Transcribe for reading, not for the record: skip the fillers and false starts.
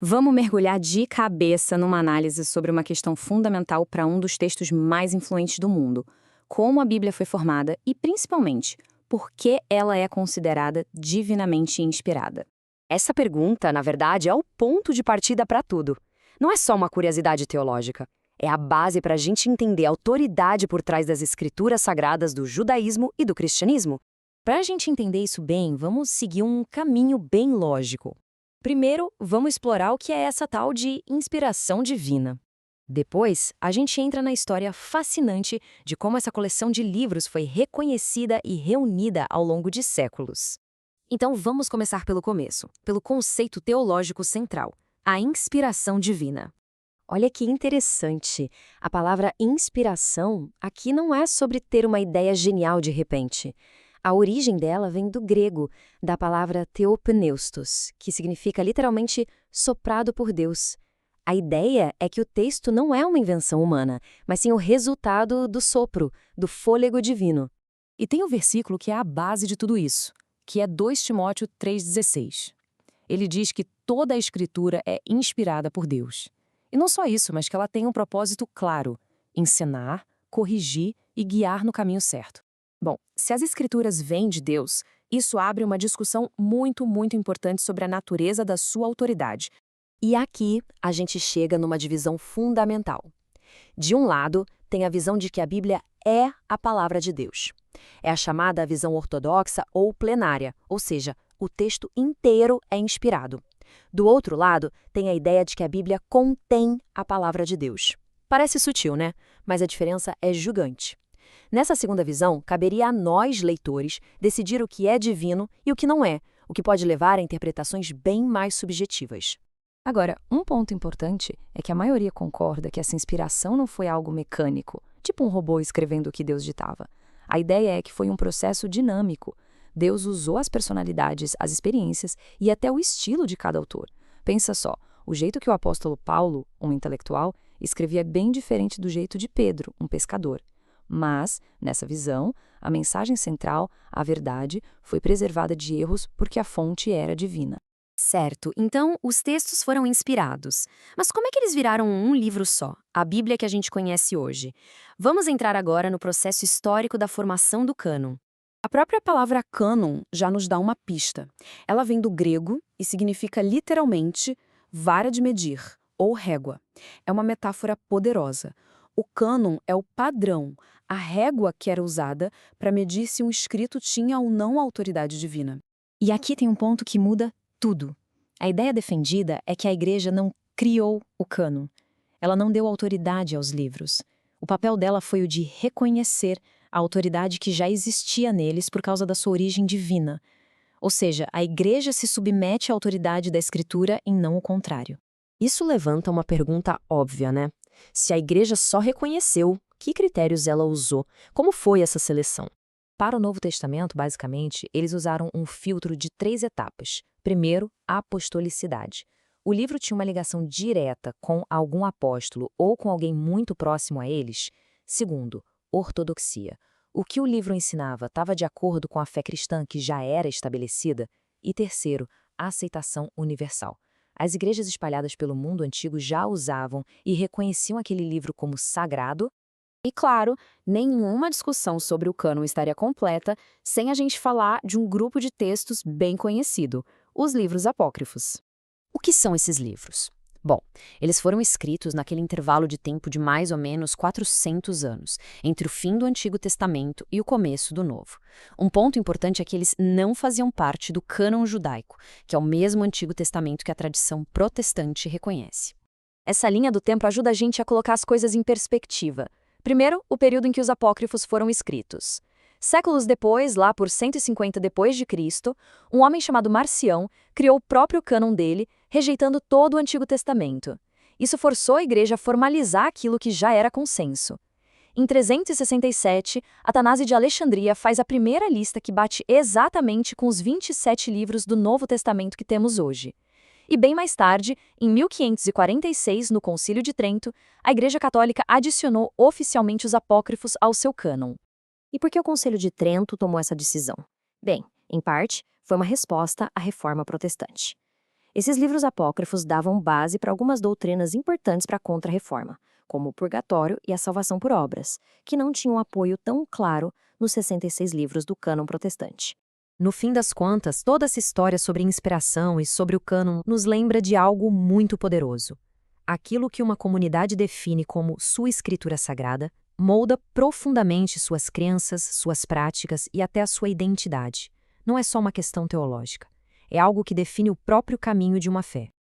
Vamos mergulhar de cabeça numa análise sobre uma questão fundamental para um dos textos mais influentes do mundo: como a Bíblia foi formada e, principalmente, por que ela é considerada divinamente inspirada. Essa pergunta, na verdade, é o ponto de partida para tudo. Não é só uma curiosidade teológica. É a base para a gente entender a autoridade por trás das escrituras sagradas do judaísmo e do cristianismo. Para a gente entender isso bem, vamos seguir um caminho bem lógico. Primeiro, vamos explorar o que é essa tal de inspiração divina. Depois, a gente entra na história fascinante de como essa coleção de livros foi reconhecida e reunida ao longo de séculos. Então vamos começar pelo começo, pelo conceito teológico central, a inspiração divina. Olha que interessante. A palavra inspiração aqui não é sobre ter uma ideia genial de repente. A origem dela vem do grego, da palavra theopneustos, que significa literalmente soprado por Deus. A ideia é que o texto não é uma invenção humana, mas sim o resultado do sopro, do fôlego divino. E tem um versículo que é a base de tudo isso, que é 2 Timóteo 3,16. Ele diz que toda a Escritura é inspirada por Deus. E não só isso, mas que ela tem um propósito claro: ensinar, corrigir e guiar no caminho certo. Bom, se as Escrituras vêm de Deus, isso abre uma discussão muito importante sobre a natureza da sua autoridade. E aqui a gente chega numa divisão fundamental. De um lado, tem a visão de que a Bíblia é a palavra de Deus. É a chamada visão ortodoxa ou plenária, ou seja, o texto inteiro é inspirado. Do outro lado, tem a ideia de que a Bíblia contém a palavra de Deus. Parece sutil, né? Mas a diferença é gigante. Nessa segunda visão, caberia a nós, leitores, decidir o que é divino e o que não é, o que pode levar a interpretações bem mais subjetivas. Agora, um ponto importante é que a maioria concorda que essa inspiração não foi algo mecânico, tipo um robô escrevendo o que Deus ditava. A ideia é que foi um processo dinâmico. Deus usou as personalidades, as experiências e até o estilo de cada autor. Pensa só, o jeito que o apóstolo Paulo, um intelectual, escrevia é bem diferente do jeito de Pedro, um pescador. Mas, nessa visão, a mensagem central, a verdade, foi preservada de erros porque a fonte era divina. Certo, então os textos foram inspirados. Mas como é que eles viraram um livro só, a Bíblia que a gente conhece hoje? Vamos entrar agora no processo histórico da formação do cânon. A própria palavra cânon já nos dá uma pista. Ela vem do grego e significa literalmente vara de medir, ou régua. É uma metáfora poderosa. O cânon é o padrão, a régua que era usada para medir se um escrito tinha ou não autoridade divina. E aqui tem um ponto que muda tudo. A ideia defendida é que a Igreja não criou o cânon. Ela não deu autoridade aos livros. O papel dela foi o de reconhecer a autoridade que já existia neles por causa da sua origem divina. Ou seja, a Igreja se submete à autoridade da Escritura e não o contrário. Isso levanta uma pergunta óbvia, né? Se a Igreja só reconheceu, que critérios ela usou? Como foi essa seleção? Para o Novo Testamento, basicamente, eles usaram um filtro de 3 etapas. Primeiro, a apostolicidade. O livro tinha uma ligação direta com algum apóstolo ou com alguém muito próximo a eles. Segundo, ortodoxia. O que o livro ensinava estava de acordo com a fé cristã que já era estabelecida. E terceiro, a aceitação universal. As igrejas espalhadas pelo mundo antigo já usavam e reconheciam aquele livro como sagrado. E claro, nenhuma discussão sobre o cânon estaria completa sem a gente falar de um grupo de textos bem conhecido, os livros apócrifos. O que são esses livros? Bom, eles foram escritos naquele intervalo de tempo de mais ou menos 400 anos, entre o fim do Antigo Testamento e o começo do Novo. Um ponto importante é que eles não faziam parte do cânon judaico, que é o mesmo Antigo Testamento que a tradição protestante reconhece. Essa linha do tempo ajuda a gente a colocar as coisas em perspectiva. Primeiro, o período em que os apócrifos foram escritos. Séculos depois, lá por 150 d.C., um homem chamado Marcião criou o próprio cânon dele, rejeitando todo o Antigo Testamento. Isso forçou a Igreja a formalizar aquilo que já era consenso. Em 367, Atanásio de Alexandria faz a primeira lista que bate exatamente com os 27 livros do Novo Testamento que temos hoje. E bem mais tarde, em 1546, no Concílio de Trento, a Igreja Católica adicionou oficialmente os apócrifos ao seu cânon. E por que o Concílio de Trento tomou essa decisão? Bem, em parte, foi uma resposta à Reforma Protestante. Esses livros apócrifos davam base para algumas doutrinas importantes para a Contra-Reforma, como o purgatório e a salvação por obras, que não tinham apoio tão claro nos 66 livros do cânon protestante. No fim das contas, toda essa história sobre inspiração e sobre o cânon nos lembra de algo muito poderoso. Aquilo que uma comunidade define como sua escritura sagrada molda profundamente suas crenças, suas práticas e até a sua identidade. Não é só uma questão teológica. É algo que define o próprio caminho de uma fé.